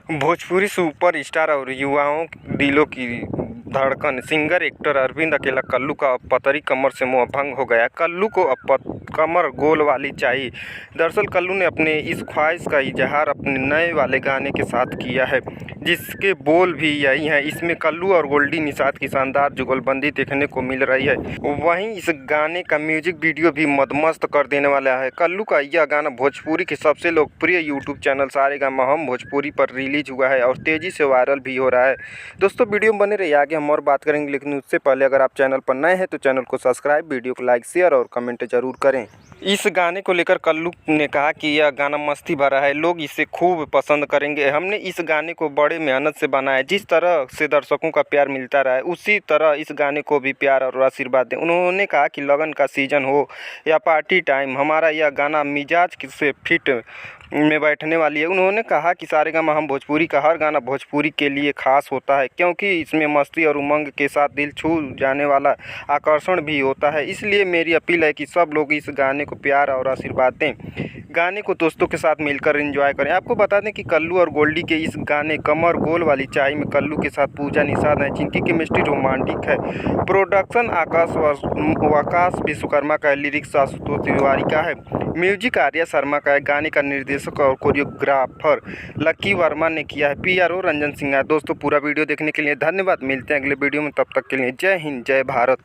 Bhojpuri superstar और युवाओं दिलों की धड़कन सिंगर एक्टर अरविंद अकेला कल्लू का अब पतरी कमर से मोह भंग हो गया। कल्लू को अब कमर गोल वाली चाहिए। दरअसल कल्लू ने अपने इस ख्वाहिश का इजहार अपने नए वाले गाने के साथ किया है, जिसके बोल भी यही हैं। इसमें कल्लू और गोल्डी निषाद की शानदार जुगलबंदी देखने को मिल रही है। वहीं इस गाने का म्यूजिक वीडियो भी मदमस्त कर देने वाला है। कल्लू का यह गाना भोजपुरी के सबसे लोकप्रिय यूट्यूब चैनल सारेगामा हम भोजपुरी पर रिलीज हुआ है और तेज़ी से वायरल भी हो रहा है। दोस्तों वीडियो में बने रहिए, आगे हम और बात करेंगे, लेकिन उससे पहले अगर आप चैनल पर नए हैं तो चैनल को सब्सक्राइब, वीडियो को लाइक, शेयर और कमेंट जरूर करें। इस गाने को लेकर कल्लू ने कहा कि यह गाना मस्ती भरा है, लोग इसे खूब पसंद करेंगे। हमने इस गाने को बड़े मेहनत से बनाया, जिस तरह से दर्शकों का प्यार मिलता रहा है उसी तरह इस गाने को भी प्यार और आशीर्वाद दें। उन्होंने कहा कि लगन का सीजन हो या पार्टी टाइम, हमारा यह गाना मिजाज से फिट में बैठने वाली है। उन्होंने कहा कि सारेगामा हम भोजपुरी का हर गाना भोजपुरी के लिए खास होता है, क्योंकि इसमें मस्ती और उमंग के साथ दिल छू जाने वाला आकर्षण भी होता है। इसलिए मेरी अपील है कि सब लोग इस गाने को प्यार और आशीर्वाद दें। गाने को दोस्तों के साथ मिलकर एंजॉय करें। आपको बता दें कि कल्लू और गोल्डी के इस गाने कमर गोल वाली चाय में कल्लू के साथ पूजा निषाद हैं, जिनकी केमिस्ट्री रोमांटिक है। प्रोडक्शन आकाश विश्वकर्मा का है, लिरिक्स आशुतोष तिवारी का है, म्यूजिक आर्या शर्मा का है, गाने का निर्देशक और कोरियोग्राफर लकी वर्मा ने किया है, PRO रंजन सिंह है। दोस्तों पूरा वीडियो देखने के लिए धन्यवाद। मिलते हैं अगले वीडियो में, तब तक के लिए जय हिंद, जय भारत।